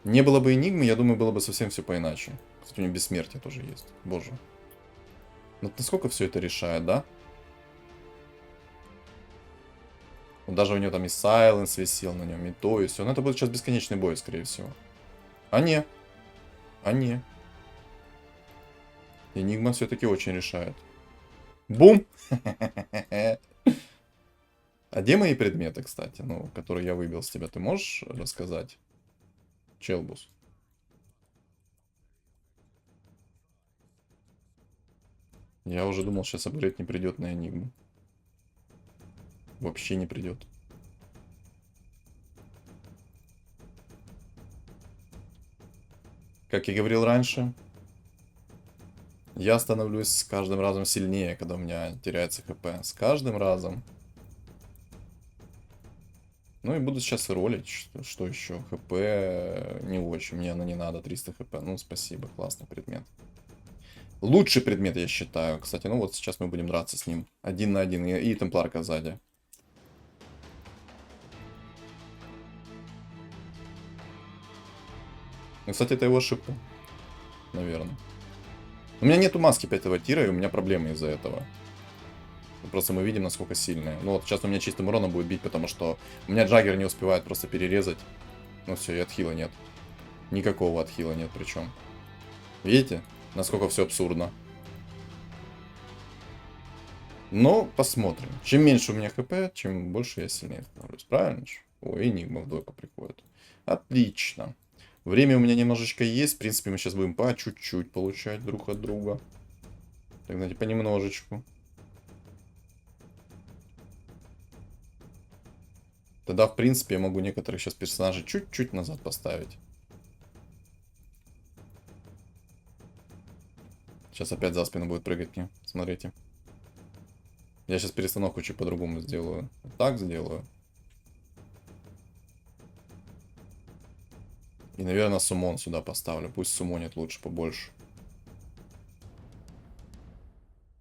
Не было бы Энигмы, я думаю, было бы совсем все поиначе. Кстати, у него бессмертие тоже есть. Боже. Вот насколько все это решает, да? Вот даже у него там и Сайленс висел на нем, и то, и все. Но это будет сейчас бесконечный бой, скорее всего. А не. А не. Энигма все-таки очень решает. Бум! А где мои предметы, кстати, ну, которые я выбил с тебя, ты можешь рассказать? Челбус. Я уже думал, сейчас апгрейд не придет на Энигму. Вообще не придет. Как я говорил раньше, я становлюсь с каждым разом сильнее, когда у меня теряется хп. С каждым разом. Ну и буду сейчас ролить, что еще. ХП не очень, мне оно не надо, 300 хп. Ну, спасибо, классный предмет. Лучший предмет, я считаю. Кстати, ну вот сейчас мы будем драться с ним. 1 на 1. И темпларка сзади. Ну, кстати, это его ошибка. Наверное. У меня нету маски 5-го тира, и у меня проблемы из-за этого. Просто мы видим, насколько сильные. Ну вот сейчас у меня чистым уроном будет бить, потому что у меня Джаггер не успевает просто перерезать. Ну все, и отхила нет. Никакого отхила нет причем. Видите, насколько все абсурдно. Но посмотрим. Чем меньше у меня хп, чем больше я сильнее становлюсь. Правильно же? Ой, Энигма в двойку приходит. Отлично. Время у меня немножечко есть. В принципе, мы сейчас будем по чуть-чуть получать друг от друга. Так, знаете, понемножечку. Тогда, в принципе, я могу некоторых сейчас персонажей чуть-чуть назад поставить. Сейчас опять за спину будет прыгать мне. Смотрите. Я сейчас перестановку чуть по-другому сделаю. Так сделаю. И, наверное, суммон сюда поставлю. Пусть суммонит лучше, побольше.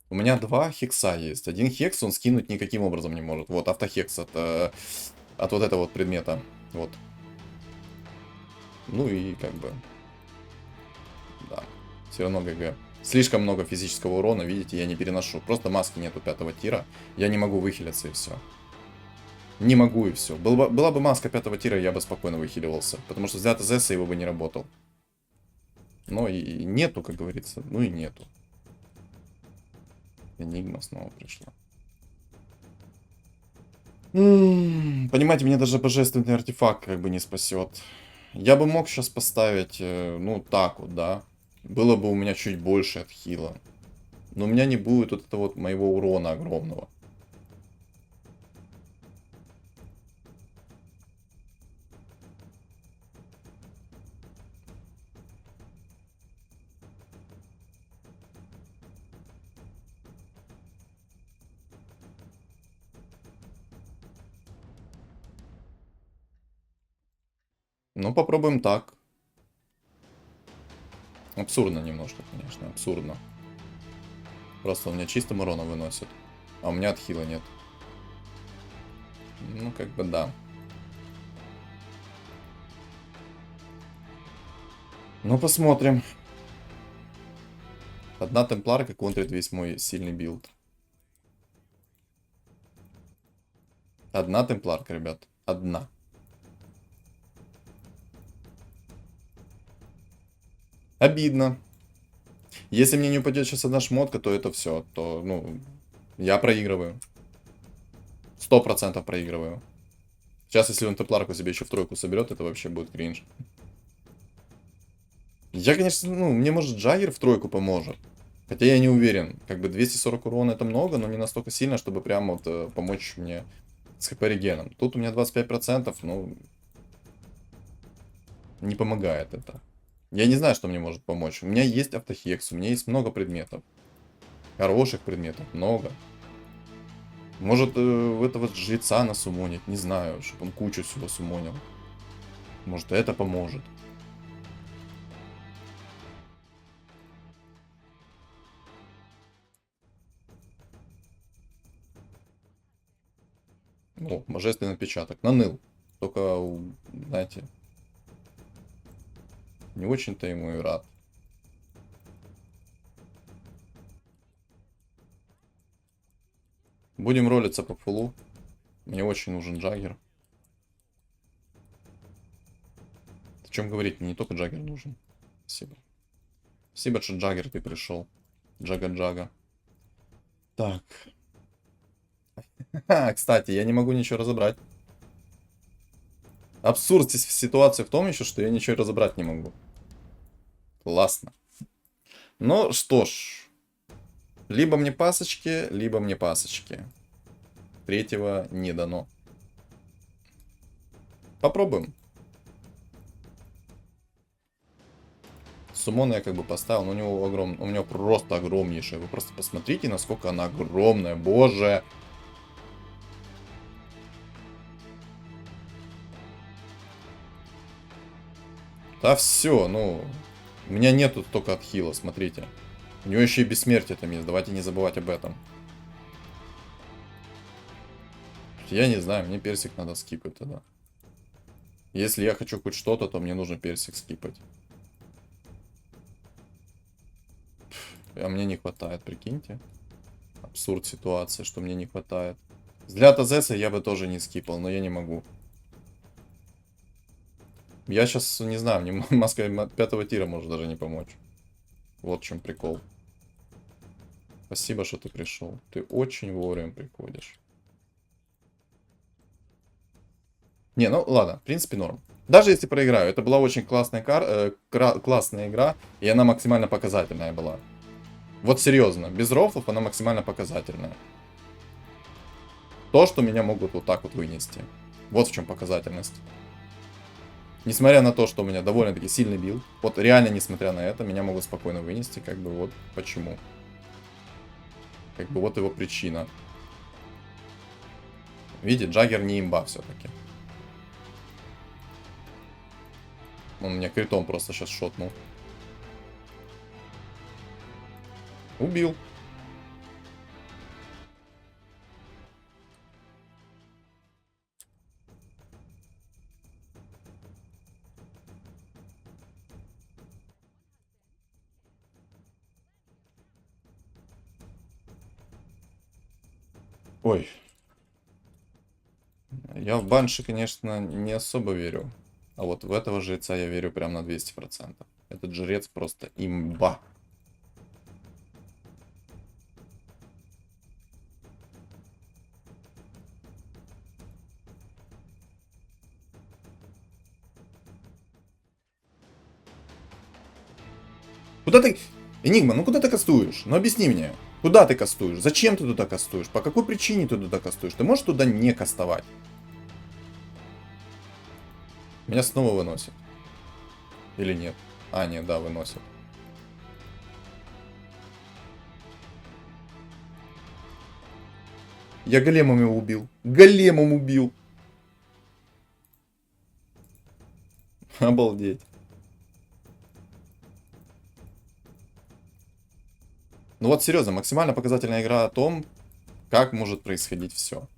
У меня 2 хекса есть. Один хекс он скинуть никаким образом не может. Вот, автохекс от вот этого вот предмета. Вот. Ну и как бы... Да. Все равно ГГ. Слишком много физического урона, видите, я не переношу. Просто маски нету 5-го тира. Я не могу выхилиться и все. Не могу и все. Была бы маска 5-го тира, я бы спокойно выхиливался. Потому что взятый ЗС его бы не работал. Но и нету, как говорится. Ну и нету. Энигма снова пришла. Понимаете, мне даже божественный артефакт как бы не спасет. Я бы мог сейчас поставить, ну так вот, да. Было бы у меня чуть больше от хила. Но у меня не будет вот этого вот моего урона огромного. Ну, попробуем так. Абсурдно немножко, конечно, абсурдно. Просто он меня чистым уроном выносит. А у меня отхила нет. Ну, как бы да. Ну, посмотрим. Одна темпларка контрит весь мой сильный билд. Одна темпларка, ребят. Одна. Обидно. Если мне не упадет сейчас одна шмотка, то это все. То, ну, я проигрываю. 100% проигрываю. Сейчас, если он темпларку себе еще в тройку соберет, это вообще будет кринж. Я, конечно, ну, мне может Джаггер в тройку поможет. Хотя я не уверен. Как бы 240 урона это много, но не настолько сильно, чтобы прям вот помочь мне с хп-регеном. Тут у меня 25%, ну... Не помогает это. Я не знаю, что мне может помочь. У меня есть автохекс, у меня есть много предметов. Хороших предметов, много. Может, этого жреца насумонить, не знаю, чтобы он кучу всего сумонил. Может, это поможет. О, божественный отпечаток. Наныл. Только, знаете, не очень-то ему и рад. Будем ролиться по фулу. Мне очень нужен Джаггер. О чем говорить? Мне не только Джаггер нужен. Спасибо. Спасибо, что Джаггер ты пришел. Джага-джага. Так. Кстати, я не могу ничего разобрать. Абсурд ситуации в том еще, что я ничего разобрать не могу. Классно. Ну что ж. Либо мне пасочки, либо мне пасочки. Третьего не дано. Попробуем. Сумона я как бы поставил, но у него просто огромнейшая. Вы просто посмотрите, насколько она огромная, боже. Да все, ну, у меня нету только отхила, смотрите. У него еще и бессмертие там есть, давайте не забывать об этом. Я не знаю, мне персик надо скипать тогда. Если я хочу хоть что-то, то мне нужно персик скипать. А мне не хватает, прикиньте. Абсурд ситуации, что мне не хватает. Взгляд Азеса я бы тоже не скипал, но я не могу. Я сейчас, не знаю, мне маска 5-го тира может даже не помочь. Вот в чем прикол. Спасибо, что ты пришел. Ты очень вовремя приходишь. Не, ну ладно, в принципе норм. Даже если проиграю, это была очень классная, классная игра, и она максимально показательная была. Вот серьезно, без рофлов она максимально показательная. То, что меня могут вот так вот вынести. Вот в чем показательность. Несмотря на то, что у меня довольно-таки сильный билд, вот реально несмотря на это, меня могут спокойно вынести, как бы вот почему. Как бы вот его причина. Видите, Джаггер не имба все-таки. Он меня критом просто сейчас шотнул. Убил. Ой. Я в банши, конечно, не особо верю. А вот в этого жреца я верю прям на 200%. Этот жрец просто имба. Куда ты... Энигма, ну куда ты кастуешь? Ну объясни мне. Куда ты кастуешь? Зачем ты туда кастуешь? По какой причине ты туда кастуешь? Ты можешь туда не кастовать? Меня снова выносит. Или нет? А, нет, да, выносит. Я големом его убил. Големом убил. Обалдеть. Ну вот серьезно, максимально показательная игра о том, как может происходить все.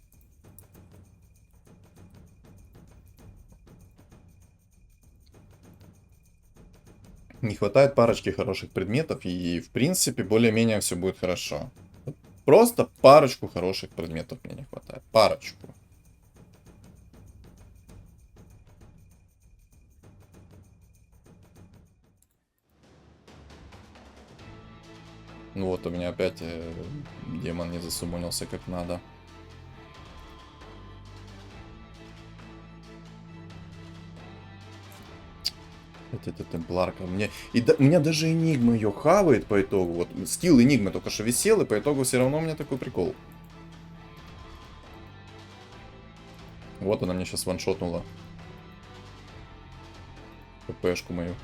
Не хватает парочки хороших предметов, и в принципе более-менее все будет хорошо. Просто парочку хороших предметов мне не хватает. Парочку. Ну вот, у меня опять демон не засумонился как надо. Это темпларка. У меня даже Энигма ее хавает по итогу. Вот скилл Энигмы только что висел, и по итогу все равно у меня такой прикол. Вот она мне сейчас ваншотнула. ППшку мою.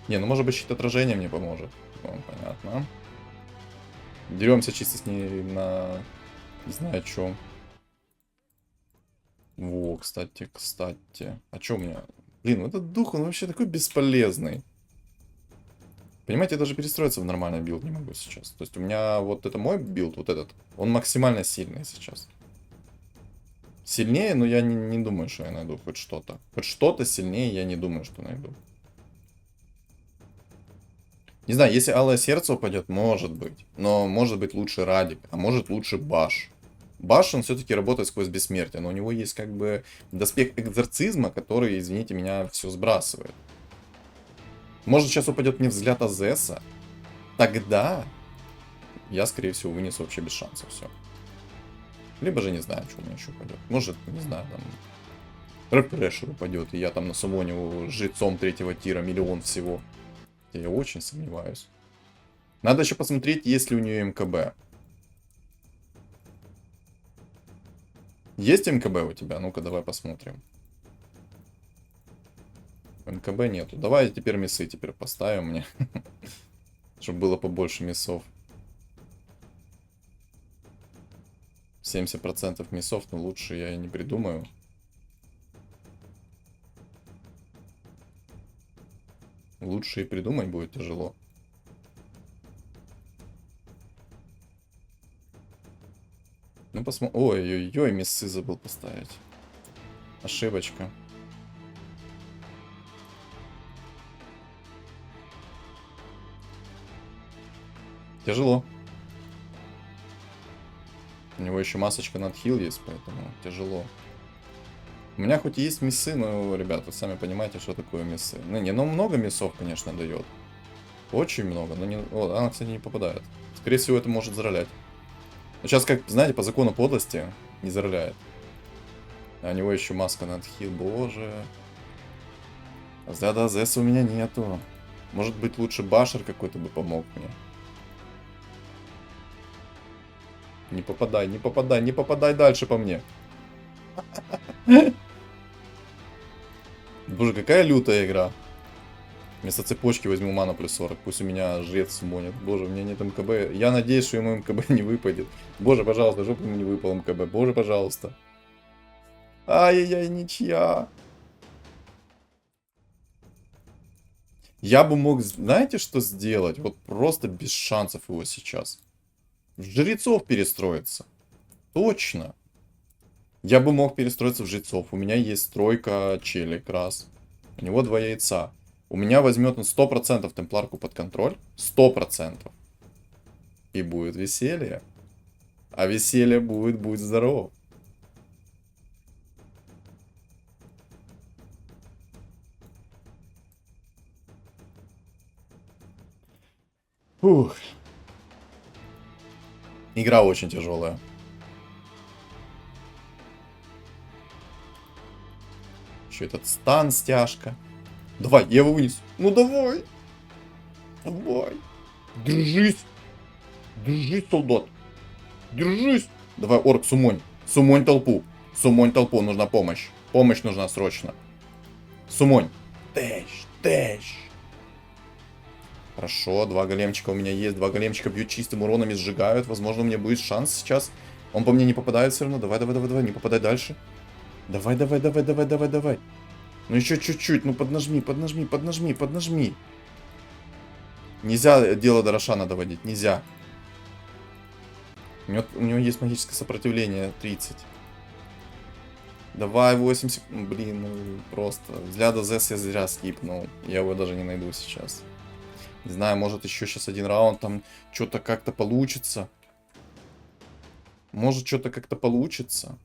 Не, ну может быть щит отражения мне поможет. Ну, понятно. Деремся чисто с ней на... Не знаю о чем. Во, кстати. А что у меня? Блин, ну этот дух, он вообще такой бесполезный. Понимаете, я даже перестроиться в нормальный билд не могу сейчас. То есть у меня вот это мой билд, вот этот, он максимально сильный сейчас. Сильнее, но я не думаю, что я найду хоть что-то. Хоть что-то сильнее я не думаю, что найду. Не знаю, если Алое Сердце упадет, может быть. Но может быть лучше Радик, а может лучше Баш. Баш, он все-таки работает сквозь бессмертие, но у него есть как бы доспех экзорцизма, который, извините меня, все сбрасывает. Может сейчас упадет мне взгляд Азеса. Тогда я, скорее всего, вынесу вообще без шансов все. Либо же не знаю, что у меня еще упадет. Может, не знаю, там... Репрешер упадет, и я там на сумоне жрецом 3-го тира миллион всего. Я очень сомневаюсь. Надо еще посмотреть, есть ли у нее МКБ. Есть МКБ у тебя? Ну-ка, давай посмотрим. МКБ нету. Давай теперь мясы теперь поставим мне. Чтобы было побольше мясов. 70% мясов, но лучше я и не придумаю. Лучше и придумать будет тяжело. Ну посмотрим. Ой-ой-ой, мясы забыл поставить. Ошибочка. Тяжело. У него еще масочка на отхил есть, поэтому тяжело. У меня хоть и есть мясы, но, ребят, вы сами понимаете, что такое мясы. Ну, не, ну много мясов, конечно, дает. Очень много, но не... О, она, кстати, не попадает. Скорее всего, это может заролять. Но сейчас, как, знаете, по закону подлости не зароляет. А у него еще маска на отхил, боже. Взгляда АЗС у меня нету. Может быть, лучше башер какой-то бы помог мне. Не попадай, не попадай, не попадай дальше по мне. Боже, какая лютая игра. Вместо цепочки возьму ману плюс 40. Пусть у меня жрец сумонит. Боже, у меня нет МКБ. Я надеюсь, что ему МКБ не выпадет. Боже, пожалуйста, чтобы ему не выпал МКБ. Боже, пожалуйста. Ай-яй-яй, ничья. Я бы мог, знаете, что сделать? Вот просто без шансов его сейчас. В жрецов перестроиться. Точно. Я бы мог перестроиться в жрецов. У меня есть тройка челик, раз. У него 2 яйца. У меня возьмет он 100% темпларку под контроль. 100%. И будет веселье. А веселье будет, будь здоров. Фух. Игра очень тяжелая. Еще этот стан стяжка. Давай, я его вынес. Ну давай. Давай. Держись. Держись, солдат. Держись. Давай, орк, сумонь. Сумонь толпу. Сумонь толпу, нужна помощь. Помощь нужна срочно. Сумонь. Тэш, тэш. Хорошо, 2 големчика у меня есть. 2 големчика бьют чистым уроном и сжигают. Возможно, у меня будет шанс сейчас. Он по мне не попадает все равно. Давай, давай, давай, давай. Не попадай дальше. Давай, давай, давай, давай, давай, давай. Ну еще чуть-чуть. Ну поднажми, поднажми, поднажми, поднажми. Нельзя дело до Рошана доводить. Нельзя. У него есть магическое сопротивление 30. Давай 80. Блин, ну просто. Взгляда Зес я зря скипнул. Я его даже не найду сейчас. Не знаю, может еще сейчас один раунд там что-то как-то получится. Может что-то как-то получится.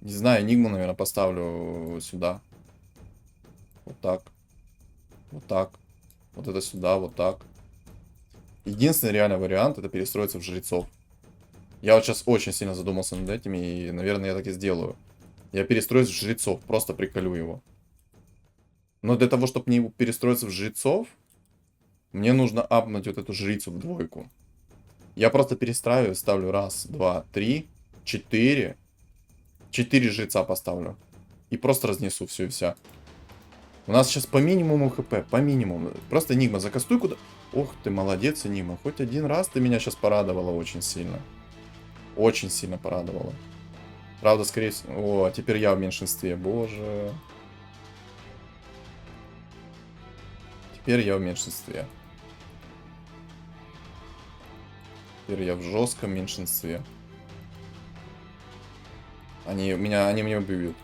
Не знаю, Энигму, наверное, поставлю сюда. Вот так. Вот так. Вот это сюда, вот так. Единственный реальный вариант это перестроиться в жрецов. Я вот сейчас очень сильно задумался над этими, и, наверное, я так и сделаю. Я перестроюсь в жрецов, просто приколю его. Но для того, чтобы мне перестроиться в жрецов, мне нужно апнуть вот эту жрицу в двойку. Я просто перестраиваю, ставлю 1, 2, 3, 4. 4 жреца поставлю. И просто разнесу все и вся. У нас сейчас по минимуму хп, по минимуму. Просто Энигма, закастуй куда... Ох ты, молодец, Энигма. Хоть один раз ты меня сейчас порадовала очень сильно. Очень сильно порадовала. Правда, скорее всего... О, теперь я в меньшинстве, боже. Теперь я в меньшинстве. Теперь я в жестком меньшинстве. Они меня убьют.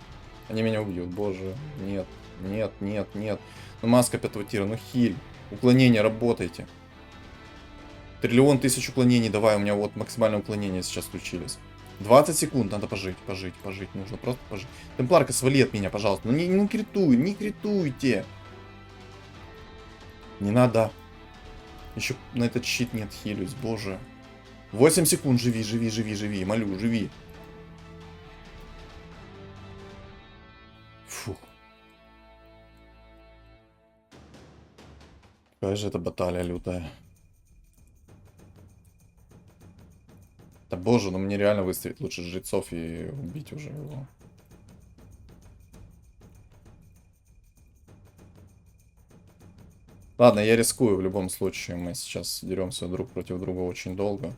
Они меня убьют, боже. Нет, нет, нет, нет. Ну маска 5-го тира, ну хиль. Уклонение, работайте. 1 000 000 000 уклонений, давай, у меня вот максимальное уклонение сейчас включились. 20 секунд, надо пожить, пожить, пожить, нужно просто пожить. Темпларка, свали от меня, пожалуйста. Ну не критуй, не критуйте. Не надо. Еще на этот щит нет, хилюсь, боже. 8 секунд, живи, живи, живи, живи, молю, живи. Фух. Какая же это баталия лютая. Да боже, ну мне реально выставить лучше жрецов и убить уже его. Ладно, я рискую в любом случае. Мы сейчас деремся друг против друга очень долго.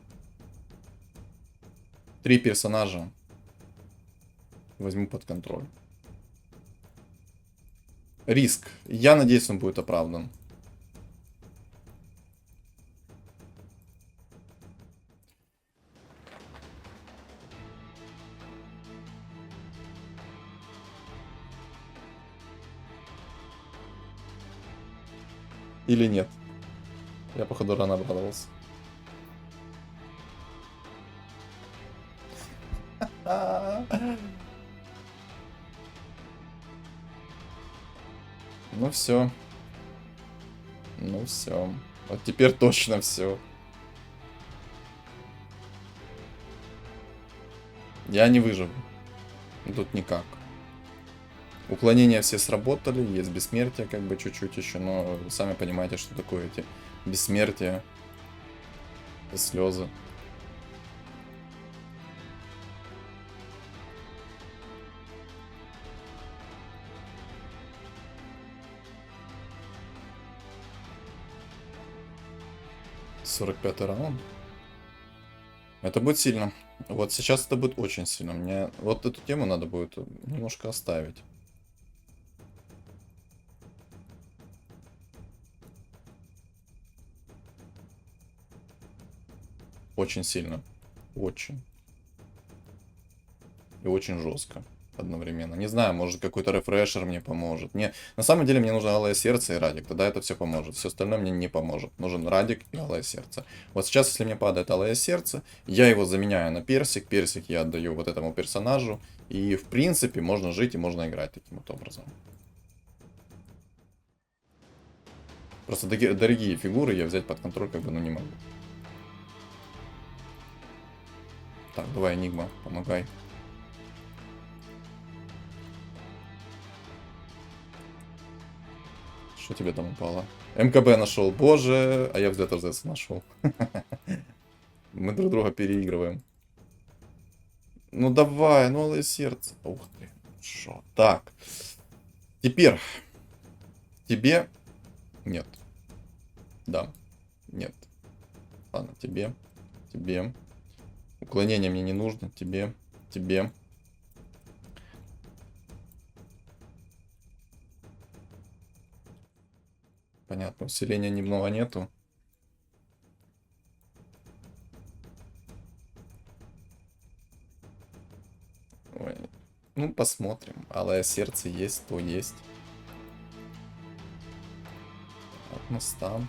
3 персонажа. Возьму под контроль. Риск. Я надеюсь, он будет оправдан. Или нет? Я, походу, рано обрадовался. Ну все. Ну все. Вот теперь точно все. Я не выживу. Тут никак. Уклонения все сработали, есть бессмертие, как бы чуть-чуть еще, но вы сами понимаете, что такое эти бессмертия и слезы. «45-й раунд». Это будет сильно. Вот сейчас это будет очень сильно. Мне вот эту тему надо будет немножко оставить. Очень сильно. Очень. И очень жестко одновременно. Не знаю, может какой-то рефрешер мне поможет. Не, на самом деле мне нужно алое сердце и радик. Тогда это все поможет. Все остальное мне не поможет. Нужен радик и алое сердце. Вот сейчас, если мне падает алое сердце, я его заменяю на персик. Персик я отдаю вот этому персонажу. И в принципе можно жить и можно играть таким вот образом. Просто дорогие фигуры я взять под контроль как бы ну не могу. Так, давай, Энигма, помогай. Что тебе там упало? МКБ нашел. Боже, а я взлет РЗС нашел. Мы друг друга переигрываем. Ну давай, ну алое сердце. Ух ты. Шо? Так. Теперь. Тебе. Нет. Да. Нет. Ладно, тебе. Тебе. Уклонение мне не нужно. Тебе. Тебе. Понятно, усиления немного нету. Ой. Ну, посмотрим. Алое сердце есть, то есть. Так, Мустан.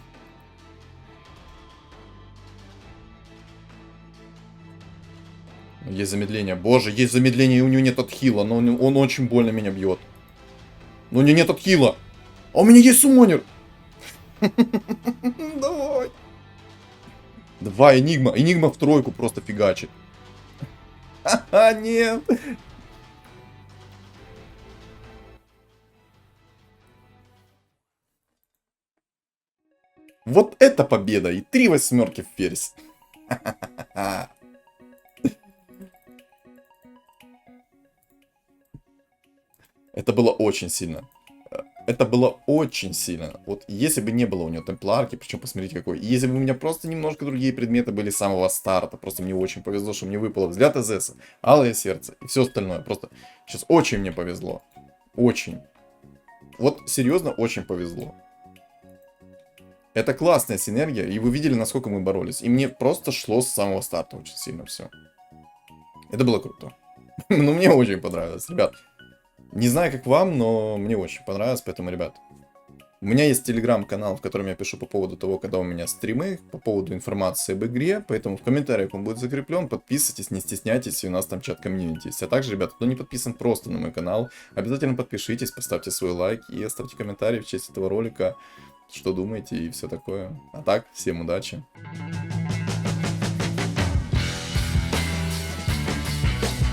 Есть замедление. Боже, есть замедление, и у него нет отхила. Но он очень больно меня бьет. Но у него нет отхила. А у меня есть суммонер. Давай. Давай, Энигма. Энигма в тройку просто фигачит. А, нет. Вот это победа. И 3 восьмерки в ферзь. Это было очень сильно. Это было очень сильно. Вот если бы не было у него темпларки, причем посмотрите какой. Если бы у меня просто немножко другие предметы были с самого старта. Просто мне очень повезло, что мне выпало взгляд АЗС, алое сердце и все остальное. Просто сейчас очень мне повезло. Очень. Вот серьезно очень повезло. Это классная синергия, и вы видели, насколько мы боролись. И мне просто шло с самого старта очень сильно все. Это было круто. Ну, мне очень понравилось, ребят. Не знаю, как вам, но мне очень понравилось, поэтому, ребят, у меня есть телеграм-канал, в котором я пишу по поводу того, когда у меня стримы, по поводу информации об игре, поэтому в комментариях он будет закреплен, подписывайтесь, не стесняйтесь, и у нас там чат комьюнити есть. А также, ребят, кто не подписан просто на мой канал, обязательно подпишитесь, поставьте свой лайк и оставьте комментарий в честь этого ролика, что думаете и все такое. А так, всем удачи!